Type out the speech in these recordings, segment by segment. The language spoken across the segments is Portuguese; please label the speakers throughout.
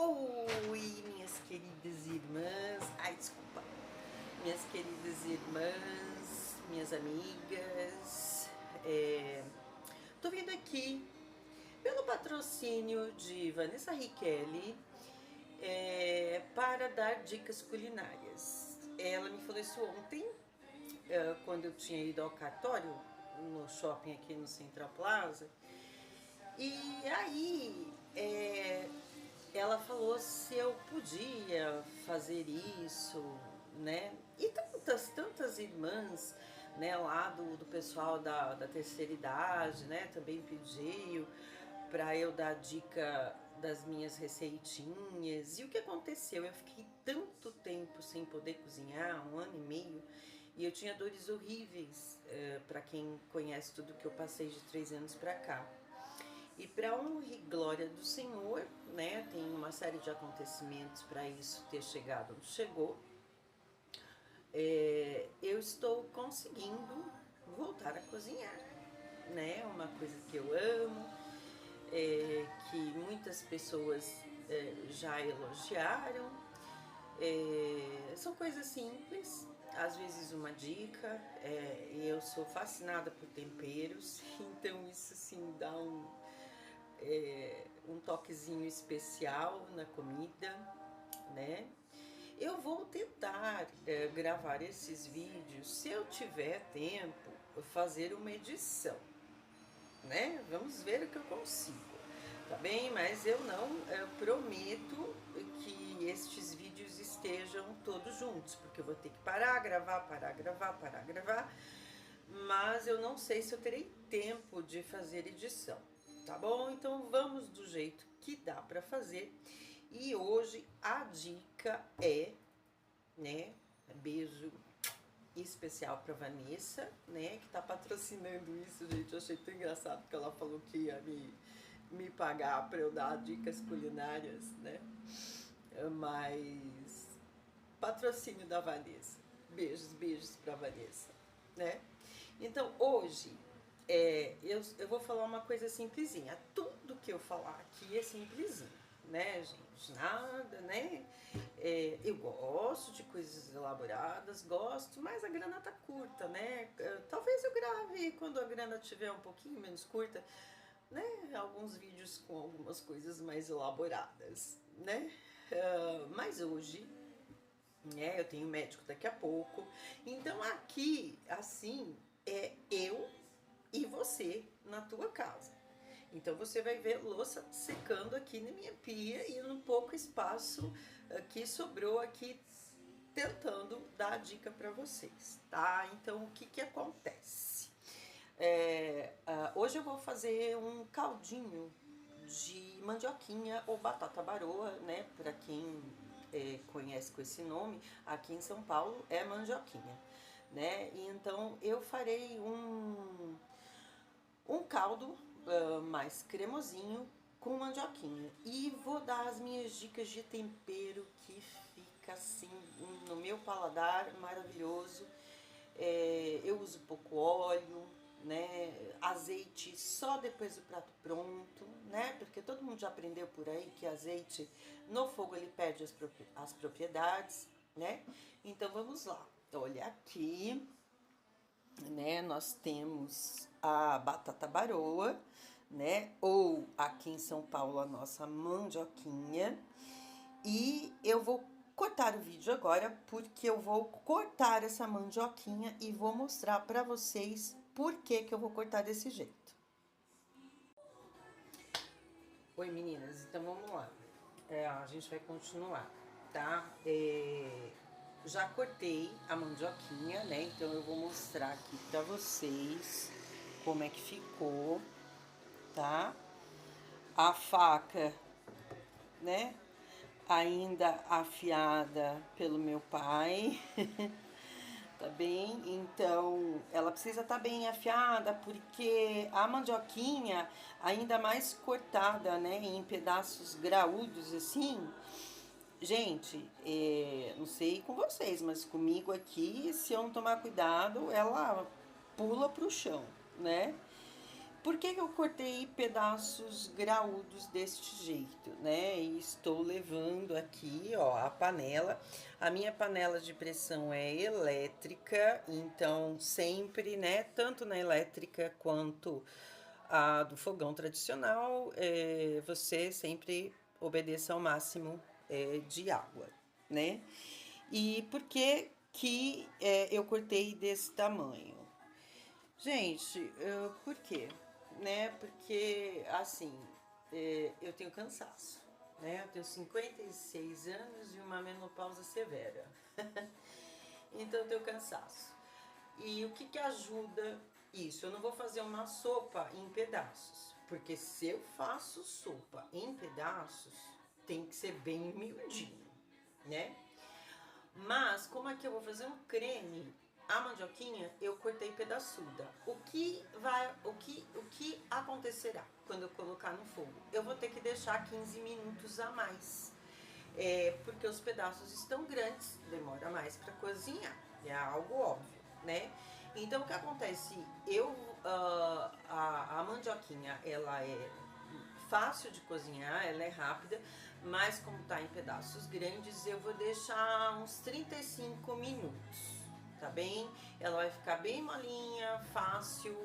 Speaker 1: Oi, minhas queridas irmãs, desculpa, minhas queridas irmãs, minhas amigas, tô vindo aqui pelo patrocínio de Vanessa Richelli para dar dicas culinárias. Ela me falou isso ontem, quando eu tinha ido ao cartório, no shopping aqui no Central Plaza, e aí ela falou se eu podia fazer isso, né? E tantas irmãs, né, lá do pessoal da terceira idade, né, também pediu para eu dar dica das minhas receitinhas. E o que aconteceu? Eu fiquei tanto tempo sem poder cozinhar, 1 ano e meio, e eu tinha dores horríveis, para quem conhece tudo que eu passei de 3 anos para cá. E para honra e glória do Senhor, né, tem uma série de acontecimentos para isso ter chegado onde chegou. Eu estou conseguindo voltar a cozinhar, né, uma coisa que eu amo, que muitas pessoas já elogiaram. São coisas simples, às vezes uma dica. Eu sou fascinada por temperos, então isso assim dá um toquezinho especial na comida, né? Eu vou tentar gravar esses vídeos, se eu tiver tempo, fazer uma edição, né? Vamos ver o que eu consigo, tá bem? Mas eu não prometo que estes vídeos estejam todos juntos, porque eu vou ter que parar, gravar, mas eu não sei se eu terei tempo de fazer edição, tá bom? Então vamos do jeito que dá para fazer. E hoje a dica né, beijo especial para Vanessa, né, que tá patrocinando isso, gente. Eu achei tão engraçado porque ela falou que ia me pagar para eu dar dicas culinárias, né? Mas patrocínio da Vanessa. Beijos para Vanessa, né? Então hoje eu vou falar uma coisa simplesinha. Tudo que eu falar aqui é simplesinho, né, gente? Nada, né? Eu gosto de coisas elaboradas, gosto, mas a grana tá curta, né? Talvez eu grave quando a grana tiver um pouquinho menos curta, né? Alguns vídeos com algumas coisas mais elaboradas, né? Mas hoje, né, eu tenho médico daqui a pouco, então aqui, assim, eu e você na tua casa. Então você vai ver louça secando aqui na minha pia e no pouco espaço que sobrou aqui, tentando dar a dica para vocês, tá? Então o que que acontece? Hoje eu vou fazer um caldinho de mandioquinha ou batata baroa, né? Para quem conhece com esse nome, aqui em São Paulo é mandioquinha, né? E então eu farei um caldo mais cremosinho com mandioquinha. E vou dar as minhas dicas de tempero que fica assim no meu paladar maravilhoso. Eu uso pouco óleo, né? Azeite só depois do prato pronto, né? Porque todo mundo já aprendeu por aí que azeite no fogo ele perde as propriedades, né? Então vamos lá. Olha aqui, né? Nós temos a batata baroa, né? Ou aqui em São Paulo a nossa mandioquinha. E eu vou cortar o vídeo agora porque eu vou cortar essa mandioquinha e vou mostrar para vocês por que eu vou cortar desse jeito. Oi meninas, então vamos lá. A gente vai continuar, tá? Já cortei a mandioquinha, né? Então eu vou mostrar aqui pra vocês como é que ficou, tá? A faca, né? Ainda afiada pelo meu pai, tá bem? Então ela precisa estar bem afiada porque a mandioquinha ainda mais cortada, né? Em pedaços graúdos assim. Gente, não sei com vocês, mas comigo aqui, se eu não tomar cuidado, ela pula pro chão, né? Por que eu cortei pedaços graúdos deste jeito, né? E estou levando aqui, ó, a panela. A minha panela de pressão é elétrica, então sempre, né? Tanto na elétrica quanto a do fogão tradicional, você sempre obedeça ao máximo de água, né? E por que que eu cortei desse tamanho? Gente, por quê? Né? Porque, assim, eu tenho cansaço, né? Eu tenho 56 anos e uma menopausa severa. Então, eu tenho cansaço. E o que que ajuda isso? Eu não vou fazer uma sopa em pedaços, porque se eu faço sopa em pedaços, tem que ser bem miudinho, né? Mas, como aqui eu vou fazer um creme, a mandioquinha eu cortei pedaçuda. O que acontecerá quando eu colocar no fogo? Eu vou ter que deixar 15 minutos a mais. Porque os pedaços estão grandes, demora mais para cozinhar. É algo óbvio, né? Então, o que acontece? A mandioquinha, ela é fácil de cozinhar, ela é rápida, mas como tá em pedaços grandes, eu vou deixar uns 35 minutos, tá bem? Ela vai ficar bem molinha, fácil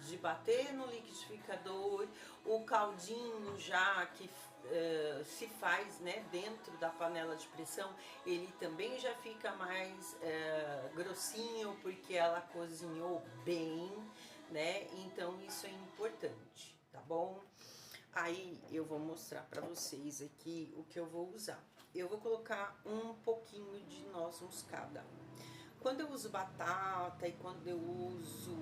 Speaker 1: de bater no liquidificador. O caldinho já que se faz, né, dentro da panela de pressão, ele também já fica mais grossinho porque ela cozinhou bem, né? Então isso é importante, tá bom? Aí eu vou mostrar para vocês aqui o que eu vou usar. Eu vou colocar um pouquinho de noz moscada. Quando eu uso batata e quando eu uso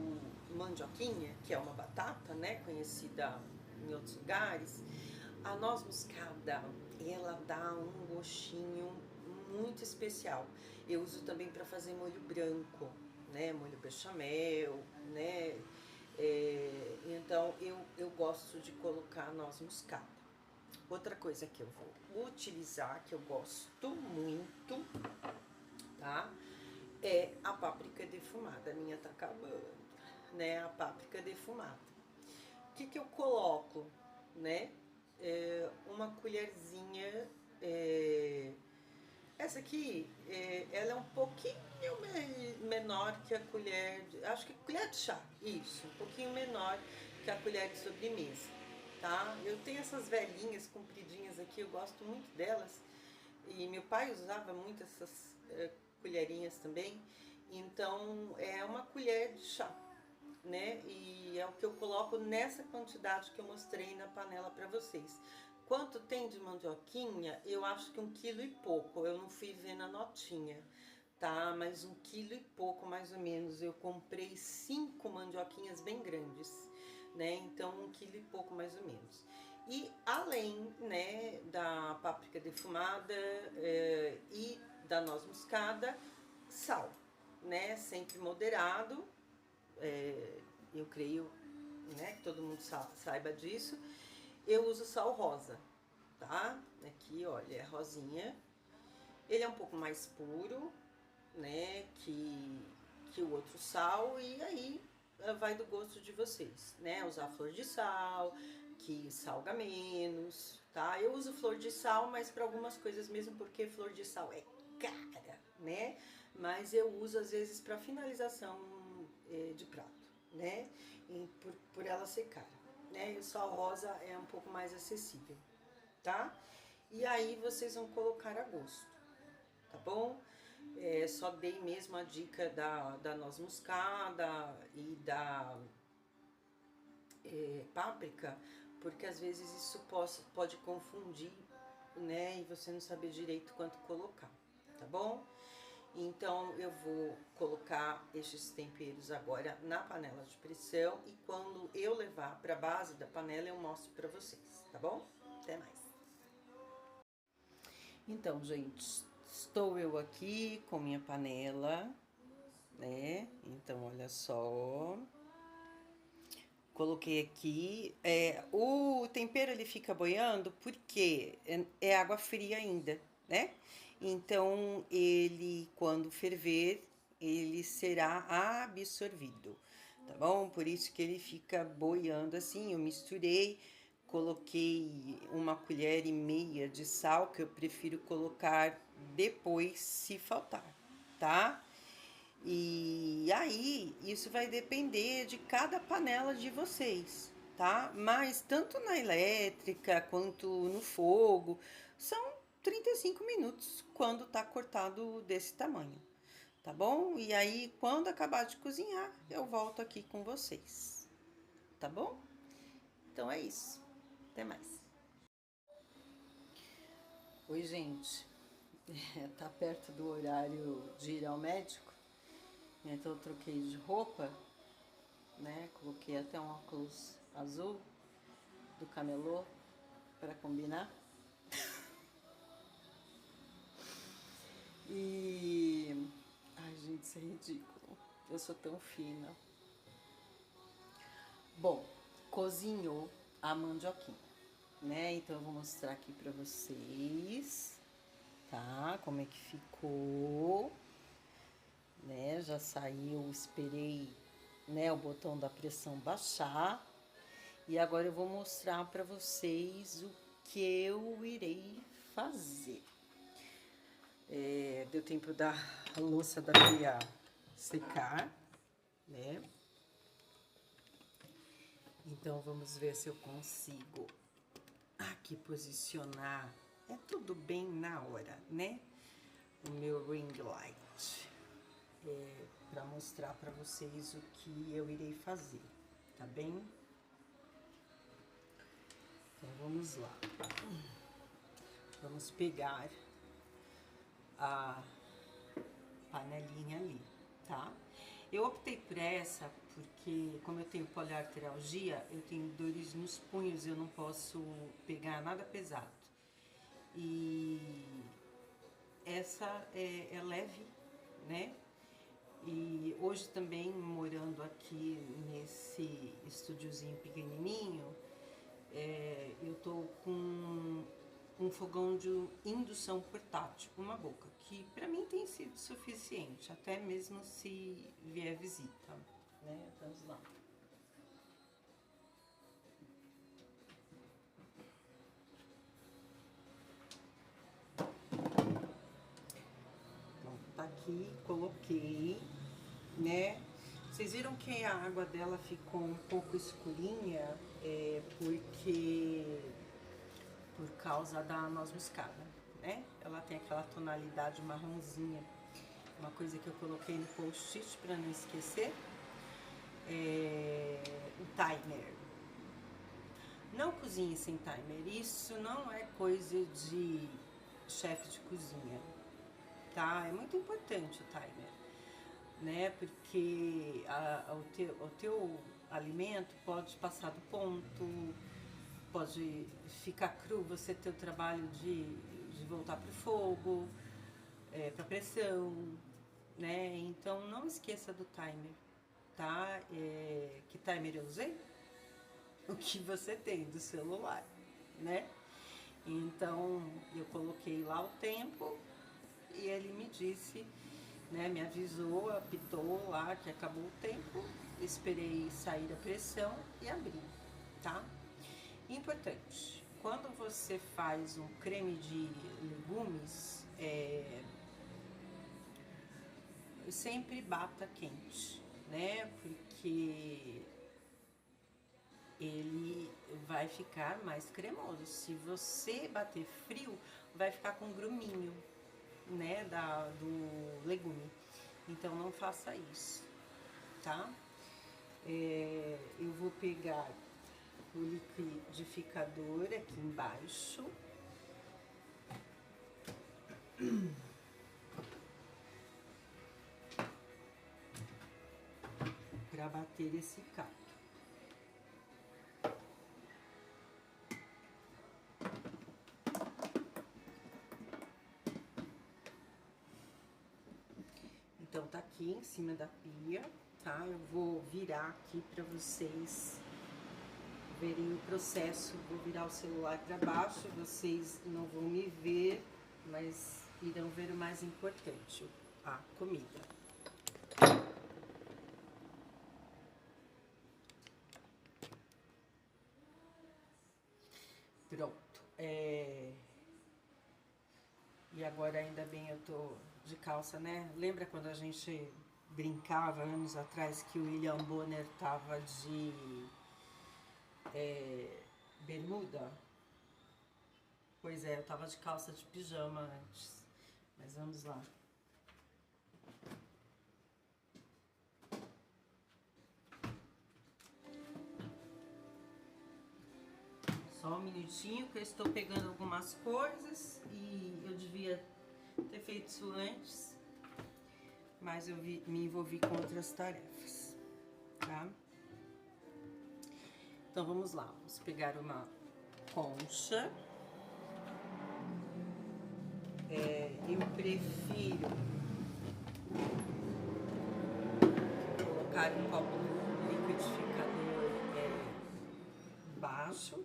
Speaker 1: mandioquinha, que é uma batata, né, conhecida em outros lugares, a noz moscada, ela dá um gostinho muito especial. Eu uso também para fazer molho branco, né, molho bechamel, né, então eu gosto de colocar noz moscada. Outra coisa que eu vou utilizar, que eu gosto muito, tá? É a páprica defumada. A minha tá acabando, né? A páprica defumada. O que que eu coloco, né? Uma colherzinha. Essa aqui, ela é um pouquinho menor que a colher, acho que colher de chá, isso, um pouquinho menor que a colher de sobremesa, tá? Eu tenho essas velhinhas compridinhas aqui, eu gosto muito delas, e meu pai usava muito essas colherinhas também, então é uma colher de chá, né? E é o que eu coloco nessa quantidade que eu mostrei na panela para vocês. Quanto tem de mandioquinha? Eu acho que 1,5 kg. Eu não fui ver na notinha, tá? Mas 1,5 kg mais ou menos. Eu comprei 5 mandioquinhas bem grandes, né? Então 1,5 kg mais ou menos. E além, né, da páprica defumada e da noz moscada, sal, né? Sempre moderado. Eu creio, né, que todo mundo saiba disso. Eu uso sal rosa, tá? Aqui, olha, é rosinha. Ele é um pouco mais puro, né, que o outro sal, e aí vai do gosto de vocês, né? Usar flor de sal, que salga menos, tá? Eu uso flor de sal, mas para algumas coisas mesmo, porque flor de sal é cara, né? Mas eu uso às vezes para finalização de prato, né? Por ela ser cara, né? E o sal rosa é um pouco mais acessível, tá? E aí vocês vão colocar a gosto, tá bom? Só dei mesmo a dica da noz moscada e da páprica, porque às vezes isso pode confundir, né? E você não saber direito quanto colocar, tá bom? Então eu vou colocar estes temperos agora na panela de pressão e quando eu levar para a base da panela eu mostro para vocês, tá bom? Até mais. Então, gente, estou eu aqui com minha panela, né? Então, olha só. Coloquei aqui. O tempero ele fica boiando porque é água fria ainda, né? Então, ele, quando ferver, ele será absorvido, tá bom? Por isso que ele fica boiando assim. Eu misturei, coloquei 1,5 colher de sal, que eu prefiro colocar depois se faltar, tá? E aí, isso vai depender de cada panela de vocês, tá? Mas tanto na elétrica quanto no fogo, são 35 minutos quando tá cortado desse tamanho, tá bom? E aí, quando acabar de cozinhar, eu volto aqui com vocês, tá bom? Então é isso. Até mais. Oi, gente. Tá perto do horário de ir ao médico, então eu troquei de roupa, né? Coloquei até um óculos azul do camelô para combinar. E ai, gente, isso é ridículo. Eu sou tão fina. Bom, cozinhou a mandioquinha, né? Então eu vou mostrar aqui para vocês, tá? Como é que ficou, né? Já saiu, esperei, né, o botão da pressão baixar. E agora eu vou mostrar para vocês o que eu irei fazer. Deu tempo da louça da pia secar, né? Então vamos ver se eu consigo aqui posicionar. É tudo bem na hora, né? O meu ring light. Para mostrar para vocês o que eu irei fazer, tá bem? Então vamos lá. Vamos pegar a panelinha ali, tá? Eu optei por essa porque, como eu tenho poliartralgia, eu tenho dores nos punhos, eu não posso pegar nada pesado. E essa é leve, né? E hoje também, morando aqui nesse estúdiozinho pequenininho, eu tô com um fogão de indução portátil, uma boca, que pra mim tem sido suficiente, até mesmo se vier visita, né? Vamos lá. Então, tá aqui, coloquei, né? Vocês viram que a água dela ficou um pouco escurinha, porque por causa da noz moscada, né? Ela tem aquela tonalidade marronzinha. Uma coisa que eu coloquei no post-it para não esquecer é o timer. Não cozinhe sem timer. Isso não é coisa de chefe de cozinha, tá? É muito importante o timer, né? Porque o teu alimento pode passar do ponto, pode ficar cru, você ter o trabalho de voltar pro fogo, pra pressão, né? Então não esqueça do timer, tá? Que timer eu usei? O que você tem do celular, né? Então eu coloquei lá o tempo e ele me disse, né? Me avisou, apitou lá que acabou o tempo, esperei sair a pressão e abri, tá? Importante, quando você faz um creme de legumes, sempre bata quente, né? Porque ele vai ficar mais cremoso. Se você bater frio, vai ficar com gruminho, né? Do legume. Então não faça isso, tá? Eu vou pegar o liquidificador aqui embaixo. Para bater esse caldo. Então tá aqui em cima da pia, tá? Eu vou virar aqui para vocês verem o processo. Vou virar o celular para baixo, vocês não vão me ver, mas irão ver o mais importante, a comida. Pronto. E agora ainda bem eu tô de calça, né? Lembra quando a gente brincava anos atrás que o William Bonner tava de bermuda? Pois é, eu tava de calça de pijama antes. Mas vamos lá. Só um minutinho que eu estou pegando algumas coisas e eu devia ter feito isso antes, mas eu me envolvi com outras tarefas, tá? Então vamos lá, vamos pegar uma concha. Eu prefiro colocar um copo liquidificador baixo,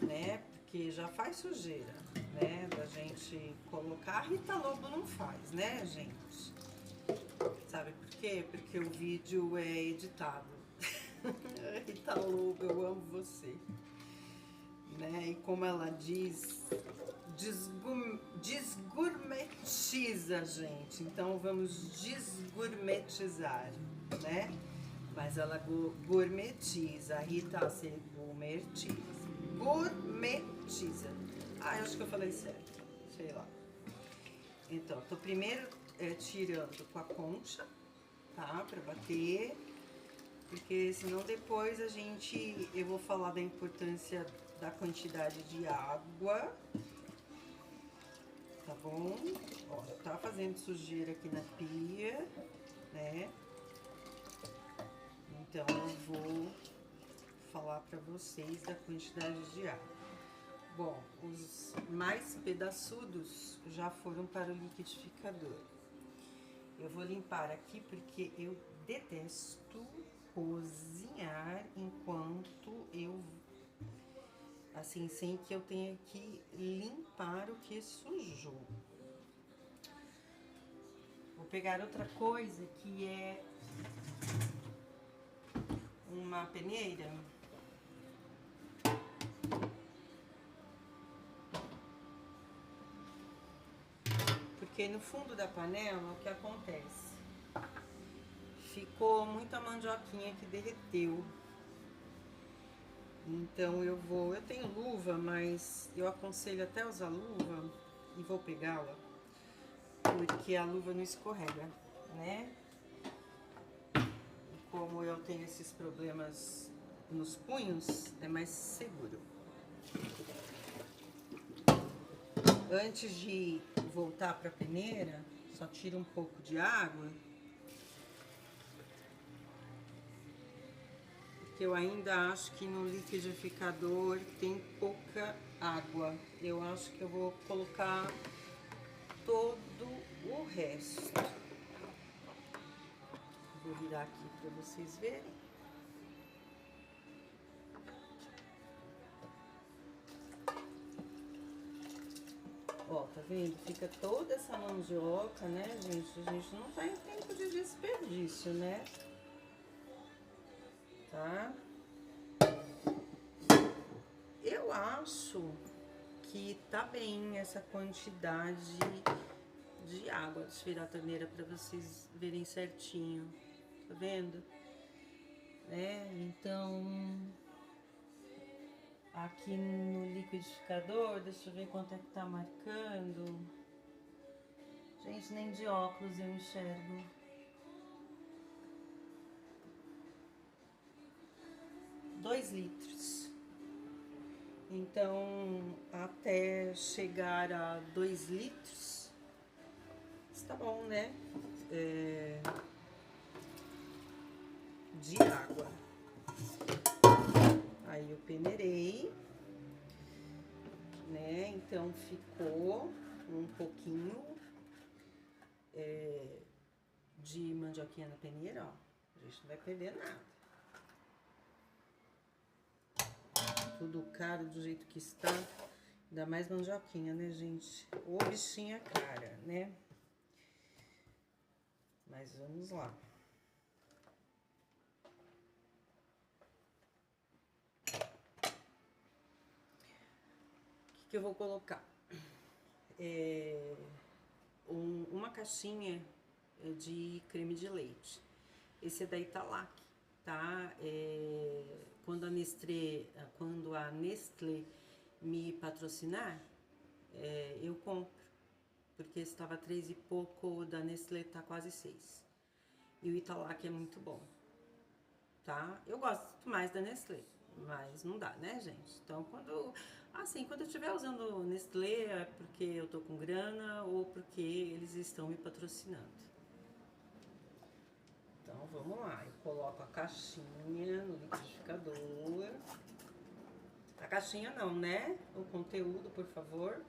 Speaker 1: né? Porque já faz sujeira, né? Da gente colocar. A Rita Lobo não faz, né, gente? Sabe por quê? Porque o vídeo é editado. Rita Lobo, eu amo você. Né? E como ela diz, desgourmetiza, gente. Então vamos desgourmetizar, né? Mas ela gourmetiza. A Rita se gourmetiza. Gourmetiza. Ah, eu acho que eu falei certo. Sei lá. Então, tô primeiro tirando com a concha, tá? Pra bater. Porque senão depois eu vou falar da importância da quantidade de água, tá bom? Ó, tá fazendo sujeira aqui na pia, né? Então eu vou falar pra vocês da quantidade de água. Bom, os mais pedaçudos já foram para o liquidificador. Eu vou limpar aqui porque eu detesto cozinhar enquanto assim, sem que eu tenha que limpar o que sujou. Vou pegar outra coisa que é uma peneira. Porque no fundo da panela, o que acontece? Ficou muita mandioquinha que derreteu. Então eu tenho luva, mas eu aconselho até usar luva e vou pegá-la, porque a luva não escorrega, né? E como eu tenho esses problemas nos punhos, é mais seguro. Antes de voltar para a peneira, só tiro um pouco de água. Que eu ainda acho que no liquidificador tem pouca água. Eu acho que eu vou colocar todo o resto. Vou virar aqui para vocês verem. Ó, tá vendo? Fica toda essa mandioca, né, gente? A gente não tá em tempo de desperdício, né? Tá? Eu acho que tá bem essa quantidade de água. Deixa eu virar a torneira pra vocês verem certinho. Tá vendo? Então, aqui no liquidificador, deixa eu ver quanto é que tá marcando. Gente, nem de óculos eu enxergo. Dois litros. Então, até chegar a 2 litros, está bom, né? De água. Aí eu peneirei, né? Então ficou um pouquinho de mandioquinha na peneira, ó. A gente não vai perder nada. Tudo caro do jeito que está. Ainda mais mandioquinha, né, gente? Ô bichinha cara, né? Mas vamos lá. que eu vou colocar? Uma caixinha de creme de leite. Esse é da Italac, tá? Quando a Nestlé me patrocinar, eu compro, porque estava 3 e pouco, da Nestlé tá quase 6. E o Italac é muito bom, tá? Eu gosto mais da Nestlé, mas não dá, né, gente? Então, quando eu estiver usando Nestlé, é porque eu tô com grana ou porque eles estão me patrocinando. Então, vamos lá. Eu coloco a caixinha no liquidificador. A caixinha não, né? O conteúdo, por favor.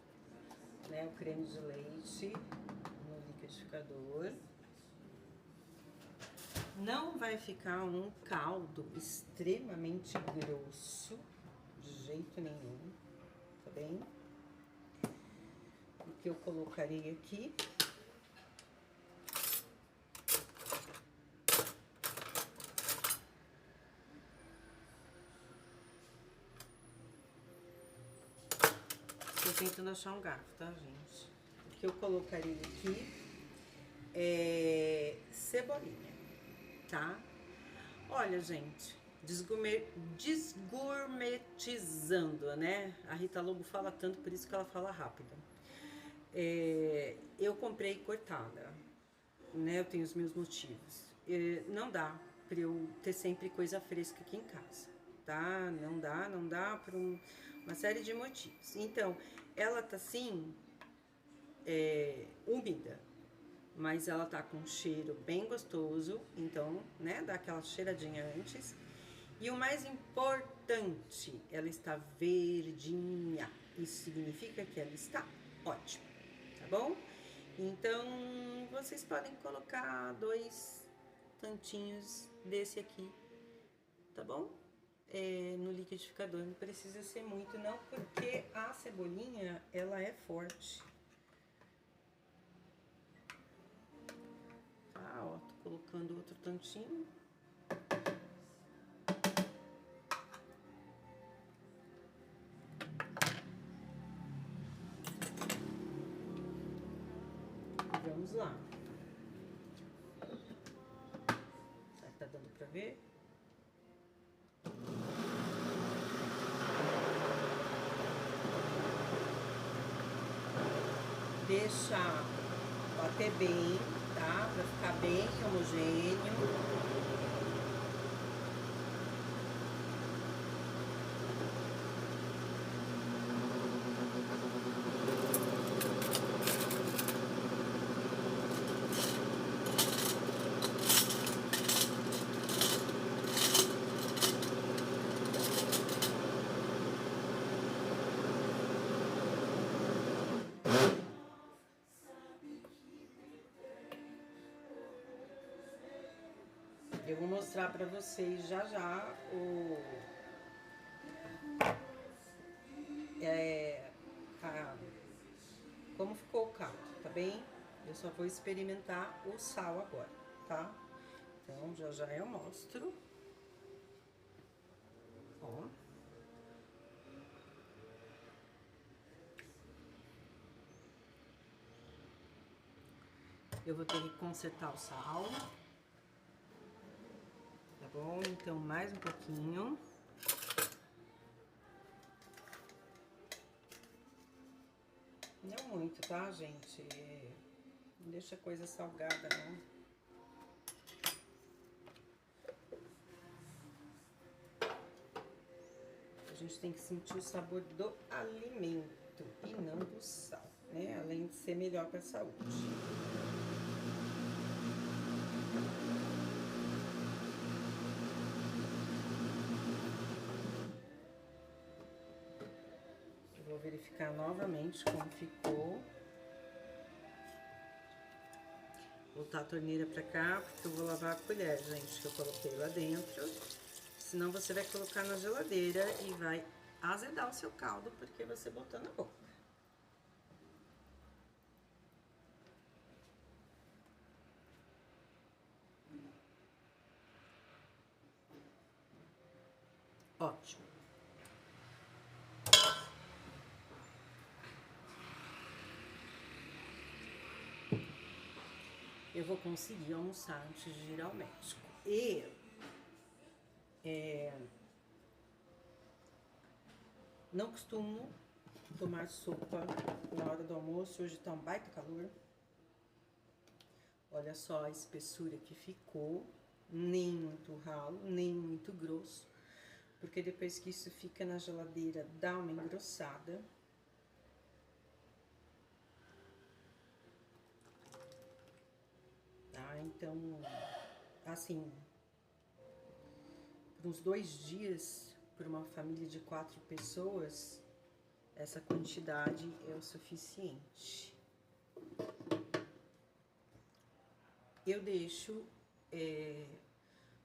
Speaker 1: Né? O creme de leite no liquidificador. Não vai ficar um caldo extremamente grosso, de jeito nenhum, tá bem? O que eu colocarei aqui... Tô tentando achar um garfo, tá, gente? O que eu colocarei aqui é cebolinha, tá? Olha, gente, desgourmetizando, né? A Rita Lobo fala tanto, por isso que ela fala rápido. Eu comprei cortada, né? Eu tenho os meus motivos. Não dá pra eu ter sempre coisa fresca aqui em casa, tá? Não dá por uma série de motivos. Então, ela tá assim, úmida, mas ela tá com um cheiro bem gostoso, então, né, dá aquela cheiradinha antes. E o mais importante, ela está verdinha. Isso significa que ela está ótima, tá bom? Então, vocês podem colocar 2 tantinhos desse aqui, tá bom? No liquidificador, não precisa ser muito não, porque a cebolinha, ela é forte. Tá, ó, tô colocando outro tantinho. Vamos lá. Será que tá dando pra ver? Deixa bater bem, tá? Pra ficar bem homogêneo. Eu vou mostrar pra vocês já como ficou o caldo, tá bem? Eu só vou experimentar o sal agora, tá? Então, já eu mostro. Ó. Eu vou ter que consertar o sal. Tá bom? Então, mais um pouquinho. Não muito, tá, gente? Não deixa coisa salgada, não. A gente tem que sentir o sabor do alimento e não do sal, né? Além de ser melhor para a saúde. Eu vou verificar novamente como ficou. Voltar a torneira pra cá, porque eu vou lavar a colher, gente, que eu coloquei lá dentro. Senão você vai colocar na geladeira e vai azedar o seu caldo, porque você botou na boca. Ótimo. eu vou conseguir almoçar antes de ir ao médico. E não costumo tomar sopa na hora do almoço. Hoje tá um baita calor. Olha só a espessura que ficou, nem muito ralo, nem muito grosso, porque depois que isso fica na geladeira, dá uma engrossada. Tá? Então, assim, por uns 2 dias, por uma família de 4 pessoas, essa quantidade é o suficiente. Eu deixo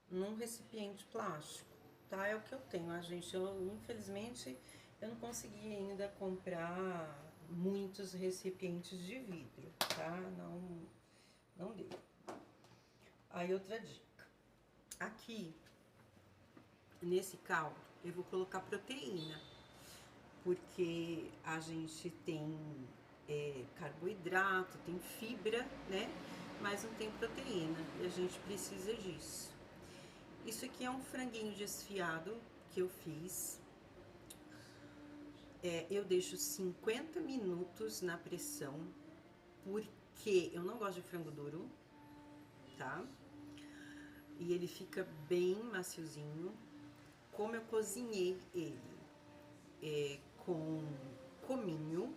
Speaker 1: num recipiente plástico, tá? É o que eu tenho, gente. Infelizmente, eu não consegui ainda comprar muitos recipientes de vidro, tá? Não deu. Aí, outra dica. Aqui, nesse caldo, eu vou colocar proteína, porque a gente tem carboidrato, tem fibra, né? Mas não tem proteína e a gente precisa disso. Isso aqui é um franguinho desfiado que eu fiz. Eu deixo 50 minutos na pressão, porque eu não gosto de frango duro, tá? E ele fica bem maciozinho. Como eu cozinhei ele com cominho,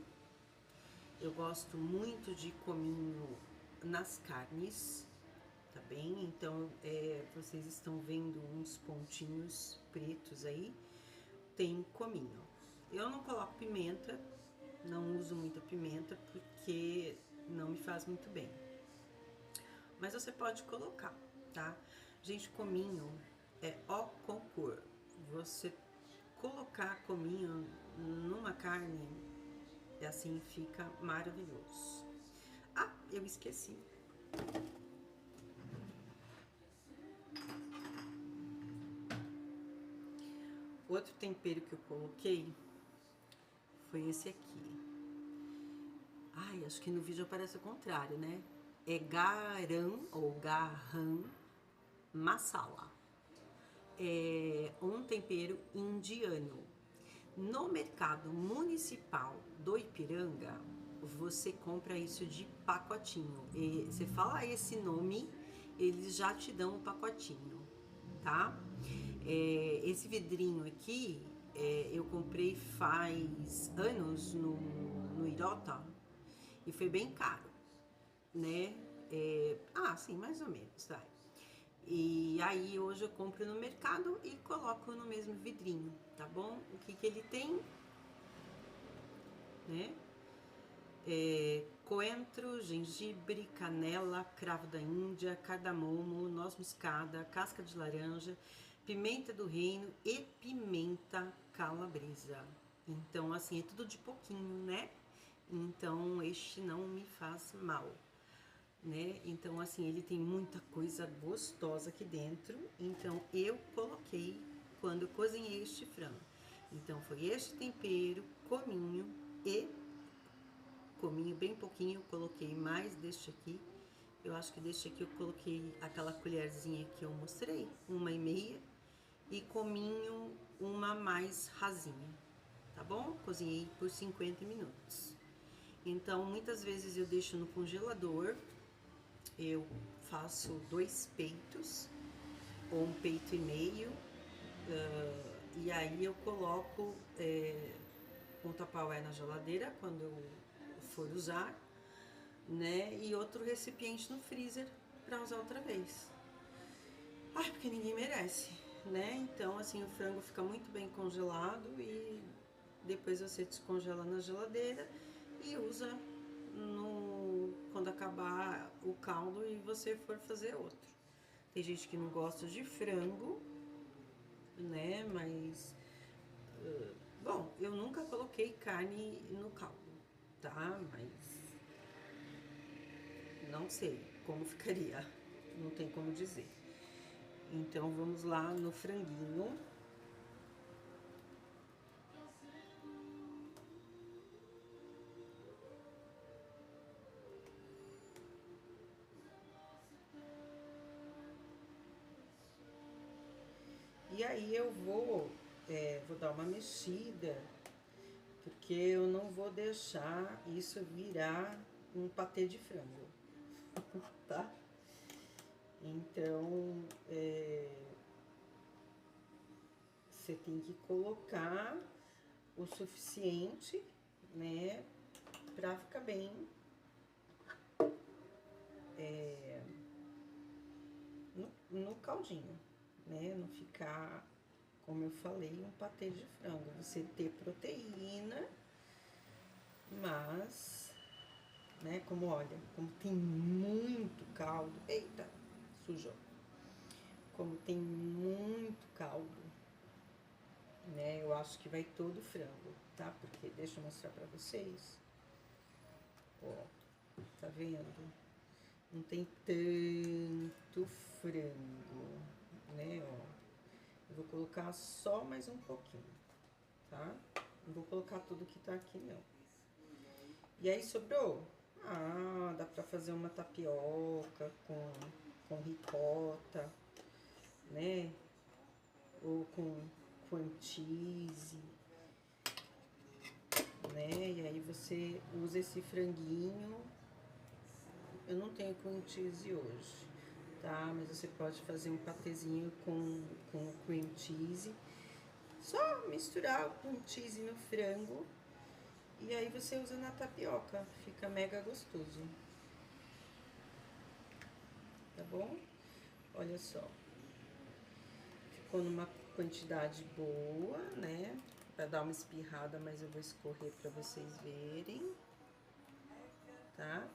Speaker 1: eu gosto muito de cominho nas carnes, tá bem? Então, vocês estão vendo uns pontinhos pretos aí, tem cominho. Eu não coloco pimenta, não uso muita pimenta, porque não me faz muito bem. Mas você pode colocar, tá? Gente, cominho é ó concor. Você colocar cominho numa carne, assim fica maravilhoso. Ah, eu esqueci. Outro tempero que eu coloquei foi esse aqui. Ai, acho que no vídeo aparece o contrário, né? É garam ou garam masala. É um tempero indiano. No mercado municipal do Ipiranga, você compra isso de pacotinho. E você fala esse nome, eles já te dão o pacotinho, tá? Esse vidrinho aqui, eu comprei faz anos no Irota e foi bem caro, né? Sim, mais ou menos, vai. E aí hoje eu compro no mercado e coloco no mesmo vidrinho, tá bom? O que ele tem, né? Coentro, gengibre, canela, cravo da Índia, cardamomo, noz moscada, casca de laranja, pimenta do reino e pimenta calabresa. Então, assim, é tudo de pouquinho, né? Então, este não me faz mal, né? Então, assim, ele tem muita coisa gostosa aqui dentro. Então, eu coloquei quando eu cozinhei este frango. Então, foi este tempero, cominho bem pouquinho, eu coloquei mais deste aqui. Eu acho que deste aqui eu coloquei aquela colherzinha que eu mostrei, 1,5, e cominho uma mais rasinha, tá bom? Cozinhei por 50 minutos. Então, muitas vezes eu deixo no congelador, eu faço 2 peitos, ou 1,5 peito, e aí eu coloco um tupperware na geladeira quando eu for usar, né? E outro recipiente no freezer para usar outra vez. Ai, porque ninguém merece, né? Então, assim, o frango fica muito bem congelado e depois você descongela na geladeira e usa quando acabar o caldo e você for fazer outro. Tem gente que não gosta de frango, né? Mas, bom, eu nunca coloquei carne no caldo, tá? Mas não sei como ficaria, não tem como dizer. Então, vamos lá no franguinho. aí eu vou dar uma mexida, porque eu não vou deixar isso virar um patê de frango, tá? Então, você tem que colocar o suficiente, né, pra ficar bem no caldinho, né? Não ficar, como eu falei, um patê de frango. Você ter proteína, mas, né, como olha, como tem muito caldo, eita, sujou. Como tem muito caldo, né, eu acho que vai todo frango, tá? Porque, deixa eu mostrar pra vocês. Ó, tá vendo? Não tem tanto frango, né, ó. Eu vou colocar só mais um pouquinho, tá? Não vou colocar tudo que tá aqui, não. E aí, sobrou? Ah, dá pra fazer uma tapioca com ricota, né? Ou com cream cheese, né? E aí você usa esse franguinho. Eu não tenho cream cheese hoje, tá? Mas você pode fazer um patezinho com cream cheese. Só misturar o cream cheese no frango. E aí você usa na tapioca. Fica mega gostoso. Tá bom? Olha só. Ficou numa quantidade boa, né? Pra dar uma espirrada, mas eu vou escorrer pra vocês verem. Tá?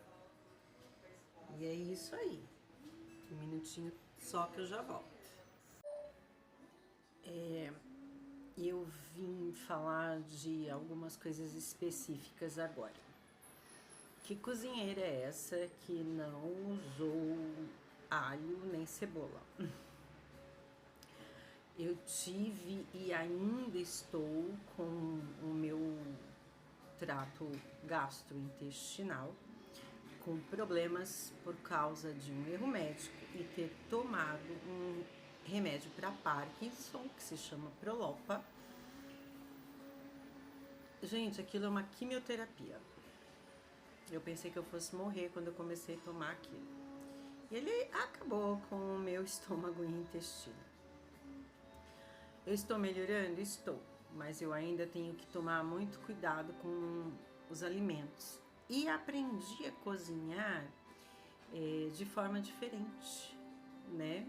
Speaker 1: E é isso aí. Um minutinho só que eu já volto. Eu vim falar de algumas coisas específicas agora. Que cozinheira é essa que não usou alho nem cebola? Eu tive e ainda estou com o meu trato gastrointestinal com problemas por causa de um erro médico e ter tomado um remédio para Parkinson, que se chama Prolopa. Gente, aquilo é uma quimioterapia. Eu pensei que eu fosse morrer quando eu comecei a tomar aquilo. E ele acabou com o meu estômago e intestino. Eu estou melhorando? Estou. Mas eu ainda tenho que tomar muito cuidado com os alimentos. E aprendi a cozinhar de forma diferente, né?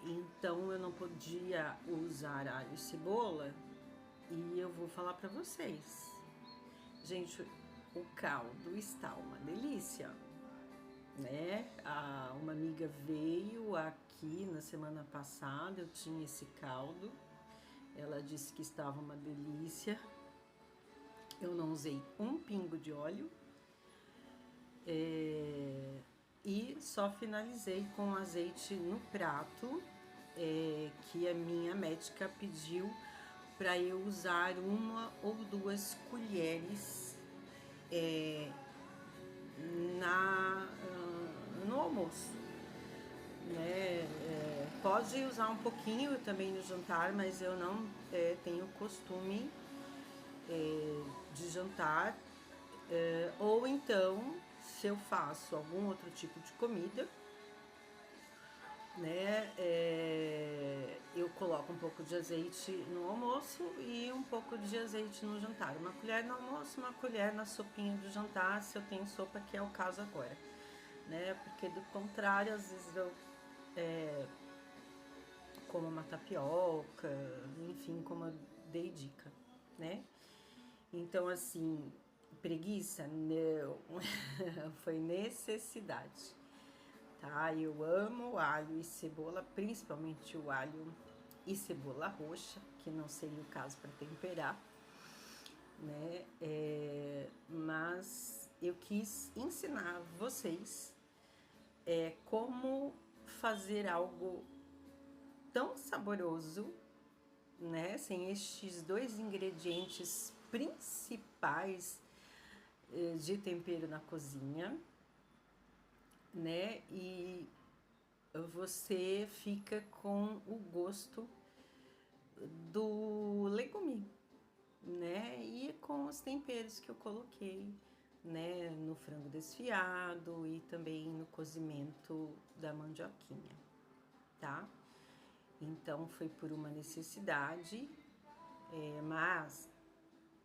Speaker 1: Então eu não podia usar alho e cebola e eu vou falar para vocês. Gente, o caldo está uma delícia, né? Uma amiga veio aqui na semana passada, eu tinha esse caldo, ela disse que estava uma delícia. Eu não usei um pingo de óleo e só finalizei com azeite no prato, que a minha médica pediu para eu usar 1 ou 2 colheres no almoço, né? Pode usar um pouquinho também no jantar, mas eu não tenho costume de jantar, ou então, se eu faço algum outro tipo de comida, né, eu coloco um pouco de azeite no almoço e um pouco de azeite no jantar. Uma colher no almoço, uma colher na sopinha do jantar, se eu tenho sopa, que é o caso agora, né? Porque do contrário, às vezes eu como uma tapioca, enfim, como eu dei dica, né? Então, assim, preguiça? Não, foi necessidade, tá? Eu amo alho e cebola, principalmente o alho e cebola roxa, que não seria o caso para temperar, né? Mas eu quis ensinar vocês como fazer algo tão saboroso, né? Sem estes 2 ingredientes principais de tempero na cozinha, né? E você fica com o gosto do legume, né? E com os temperos que eu coloquei, né, no frango desfiado e também no cozimento da mandioquinha, tá? Então foi por uma necessidade, mas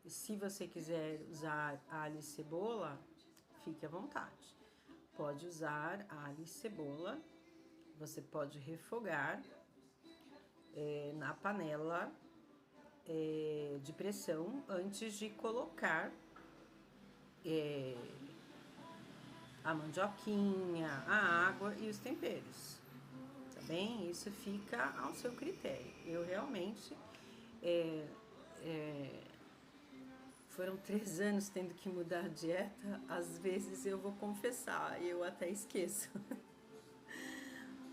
Speaker 1: se você quiser usar alho e cebola, fique à vontade. Pode usar alho e cebola, você pode refogar na panela de pressão antes de colocar a mandioquinha, a água e os temperos, tá bem? Isso fica ao seu critério. Eu realmente foram 3 anos tendo que mudar a dieta, às vezes eu vou confessar, eu até esqueço.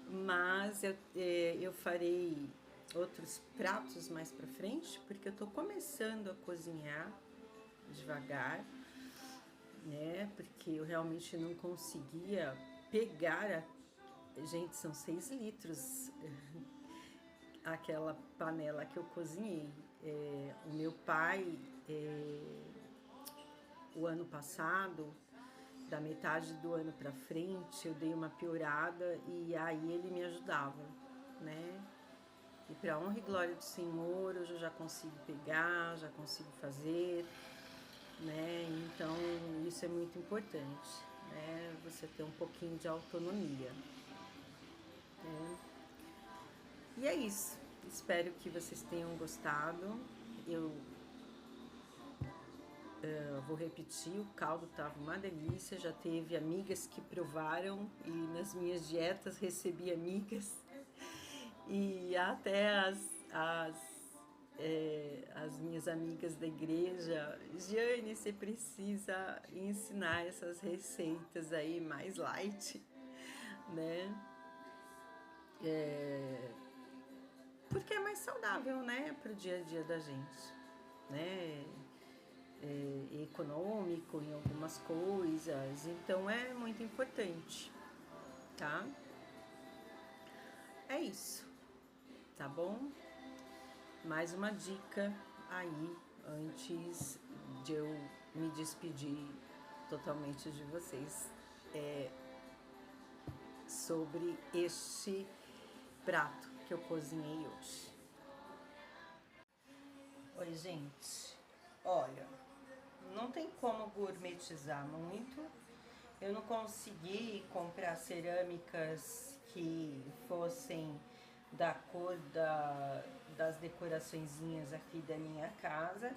Speaker 1: Mas eu farei outros pratos mais pra frente, porque eu tô começando a cozinhar devagar, né? Porque eu realmente não conseguia pegar Gente, são 6 litros aquela panela que eu cozinhei. O meu pai, o ano passado, da metade do ano pra frente, eu dei uma piorada e aí ele me ajudava, né? E pra honra e glória do Senhor, hoje eu já consigo pegar, já consigo fazer, né? Então, isso é muito importante, né? Você ter um pouquinho de autonomia, né? E é isso. Espero que vocês tenham gostado. Eu vou repetir, o caldo estava uma delícia. Já teve amigas que provaram e nas minhas dietas recebi amigas. E até as minhas amigas da igreja, Jane, você precisa ensinar essas receitas aí mais light, né? Porque é mais saudável, né, pro dia a dia da gente, né? Econômico em algumas coisas, então é muito importante, tá? É isso, tá bom? Mais uma dica aí antes de eu me despedir totalmente de vocês sobre este prato que eu cozinhei hoje. Oi, gente. Olha, não tem como gourmetizar muito. Eu não consegui comprar cerâmicas que fossem da cor das decoraçõezinhas aqui da minha casa.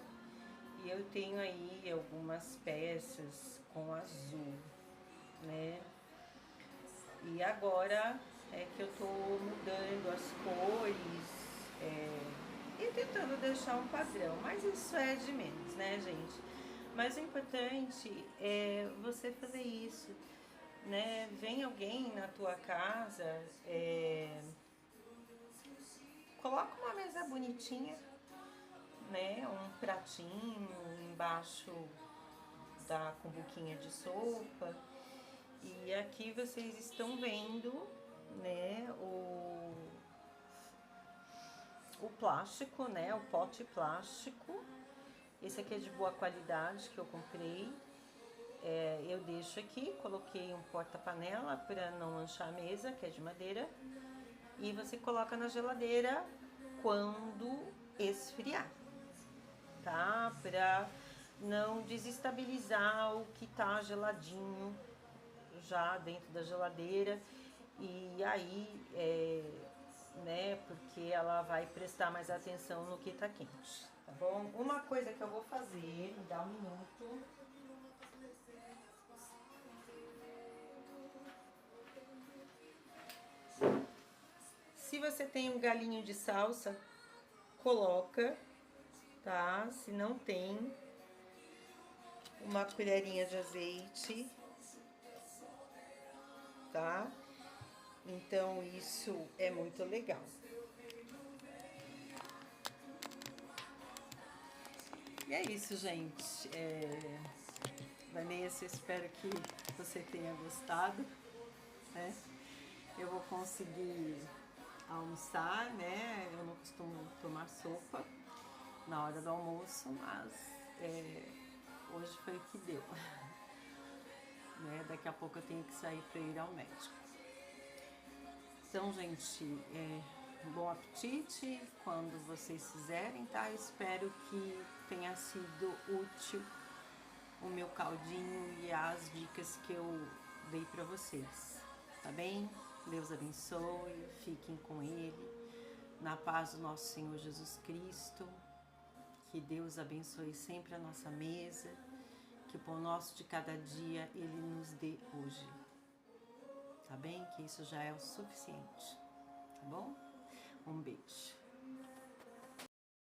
Speaker 1: E eu tenho aí algumas peças com azul, né? E agora é que eu tô mudando as cores e tentando deixar um padrão. Mas isso é de menos, né, gente? Mas o importante é você fazer isso, né? Vem alguém na tua casa, coloca uma mesa bonitinha, né? Um pratinho embaixo da cumbuquinha de sopa. E aqui vocês estão vendo, né, o plástico, né, o pote plástico. Esse aqui é de boa qualidade que eu comprei. Eu deixo aqui, coloquei um porta-panela para não manchar a mesa, que é de madeira. E você coloca na geladeira quando esfriar, tá? Para não desestabilizar o que tá geladinho já dentro da geladeira. E aí, né, porque ela vai prestar mais atenção no que tá quente, tá bom? Uma coisa que eu vou fazer, me dá um minuto. Se você tem um galinho de salsa, coloca, tá? Se não tem, uma colherinha de azeite, tá? Então isso é muito legal. E é isso, gente. Vanessa, espero que você tenha gostado, né? eu vou conseguir almoçar, né? Eu não costumo tomar sopa na hora do almoço, mas hoje foi o que deu. Né? Daqui a pouco eu tenho que sair para ir ao médico. Então, gente, bom apetite quando vocês fizerem, tá? Espero que tenha sido útil o meu caldinho e as dicas que eu dei para vocês, tá bem? Deus abençoe, fiquem com Ele, na paz do nosso Senhor Jesus Cristo, que Deus abençoe sempre a nossa mesa, que o pão nosso de cada dia Ele nos dê hoje, tá bem? Que isso já é o suficiente, tá bom? Um beijo.